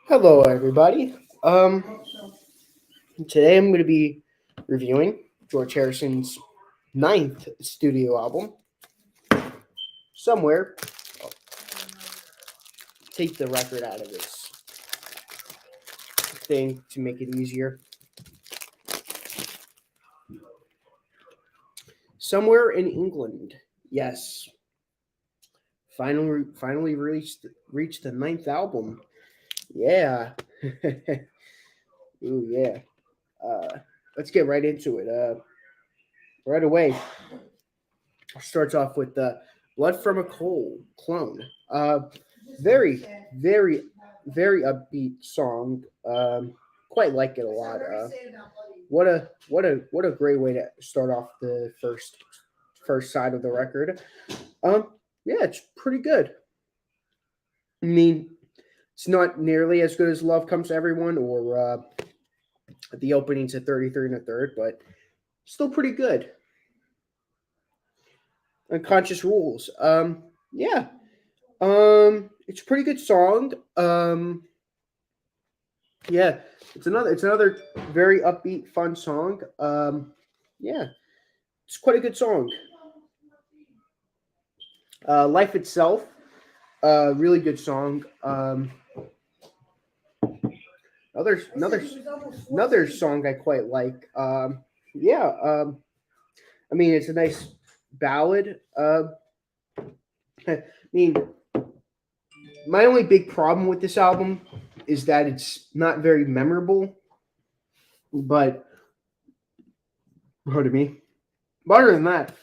Hello, everybody. Today I'm going to be reviewing George Harrison's ninth studio album, Somewhere. I'll take the record out of this thing to make it easier. Somewhere in England. Yes. Finally reached the ninth album. Yeah. Ooh, yeah. Let's get right into it. Right away. Starts off with Blood from a Clone. Very, very, very upbeat song. Quite like it a lot. What a great way to start off the first side of the record. Um, yeah, it's pretty good. I mean, it's not nearly as good as Love Comes to Everyone or the openings at 33 and a third, but still pretty good. Unconscious Rules. Yeah. It's a pretty good song. Yeah, it's another very upbeat, fun song. Yeah, it's quite a good song. Life Itself, really good song. Another song I quite like. Yeah, I mean it's a nice ballad. I mean, my only big problem with this album is that it's not very memorable. But pardon me. But other than that,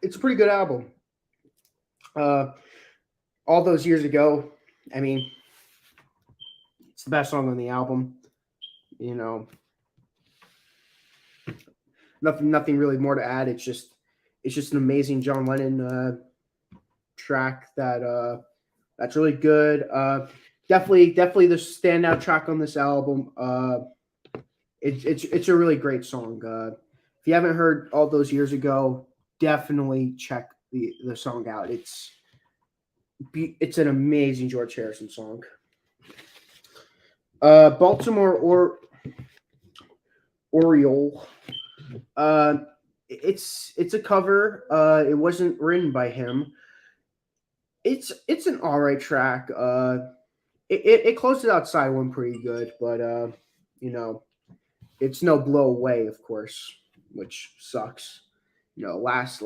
it's a pretty good album. Uh, all those years ago, I mean, it's the best song on the album. You know, nothing really more to add. It's just an amazing John Lennon track that's really good. Definitely the standout track on this album. It's a really great song. If you haven't heard all those years ago, definitely check the song out. It's an amazing George Harrison song. Baltimore or Oriole. Uh, it's a cover. It wasn't written by him. It's an alright track. It closes out side one pretty good, but you know, it's no blow away, of course, which sucks. Last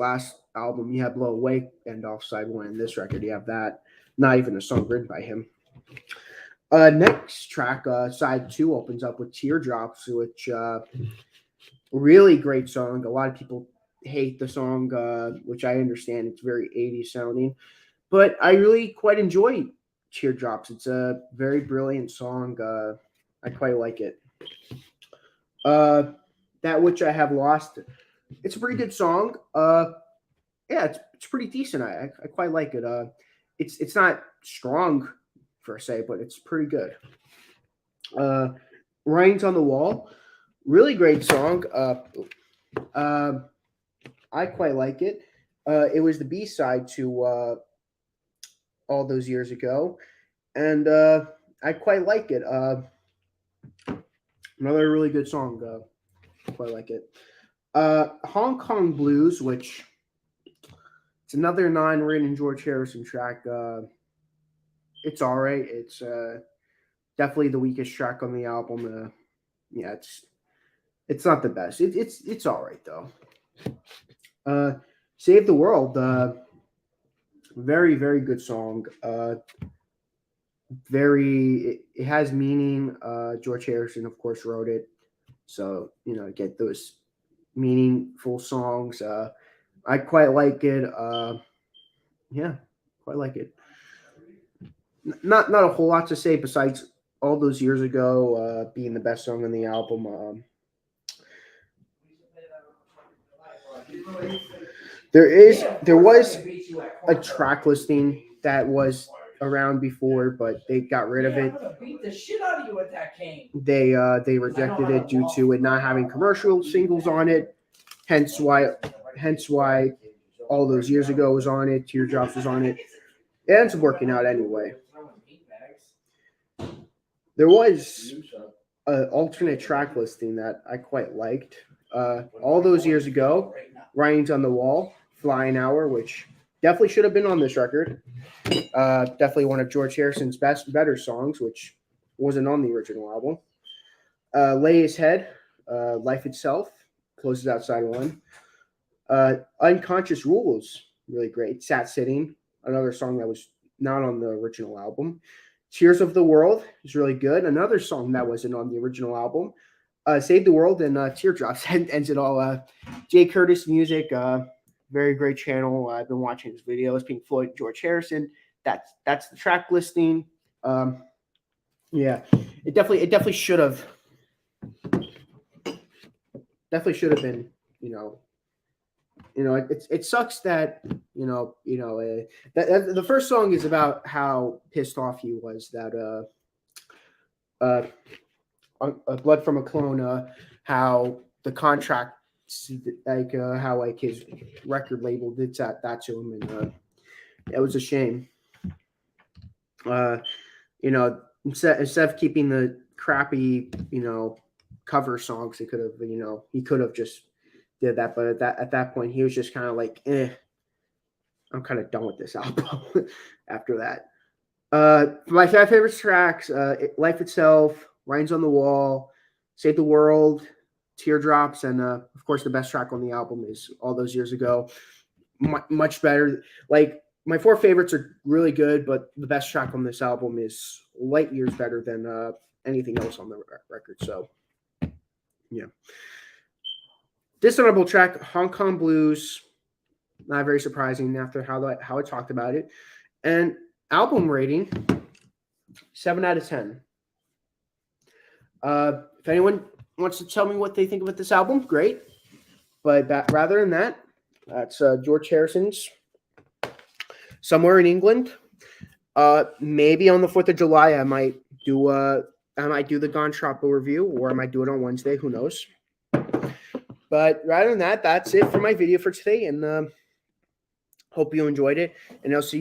album you had blow away and off side one. In this record you have that. Not even a song written by him. Next track, side two, opens up with Teardrops, which really great song. A lot of people hate the song, which I understand. It's very 80s sounding, but I really quite enjoy Teardrops. It's a very brilliant song. I quite like it. Uh, that which I have lost. It's a pretty good song. Yeah, it's pretty decent. I quite like it. It's not strong per se, but it's pretty good. Uh, Writings on the Wall, really great song. Uh, I quite like it. It was the B side to all those years ago, and I quite like it. Another really good song. Quite like it. Hong Kong Blues, which it's another non-written George Harrison track. It's all right. It's definitely the weakest track on the album. Yeah, it's not the best. It's all right though. Uh, Save the World. Very very good song. It has meaning. George Harrison, of course, wrote it, so get those meaningful songs. I quite like it. Yeah, quite like it. Not a whole lot to say besides all those years ago being the best song on the album. There was a track listing that was around before, but they got rid of it. Beat the shit out of you with that cane. They rejected it due to it not having commercial singles on it. Hence why all those years ago was on it. Teardrops was on it. It ends up working out anyway. There was an alternate track listing that I quite liked. All those years ago, Writings on the Wall, Flying Hour, which definitely should have been on this record. Definitely one of George Harrison's better songs, which wasn't on the original album. Lay His Head, Life Itself, closes out side one. Unconscious Rules, really great. Sat Sitting, another song that was not on the original album. Tears of the World is really good. Another song that wasn't on the original album. Save the World and Teardrops ends it all. Jay Curtis Music, very great channel. I've been watching his videos. Pink Floyd, George Harrison. That's the track listing. Yeah, it definitely should have been. It sucks that that the first song is about how pissed off he was that Blood from a Clone, how the contract, how his record label did that to him, and it was a shame. Instead of keeping the crappy cover songs, he could have just did that, but at that point he was just kind of like, I'm kind of done with this album after that. My five favorite tracks: Life Itself, Lines on the Wall, Save the World, Teardrops, and of course the best track on the album is All Those Years Ago. Much better. Like, my four favorites are really good, but the best track on this album is light years better than anything else on the record. So, yeah. Dishonorable track, Hong Kong Blues. Not very surprising after how I talked about it. And album rating, 7 out of 10. If anyone wants to tell me what they think about this album, great. But rather than that, that's George Harrison's Somewhere in England. Maybe on the 4th of July, I might do the Gone Tropo review, or I might do it on Wednesday. Who knows? But rather than that, that's it for my video for today, and hope you enjoyed it. And I'll see you.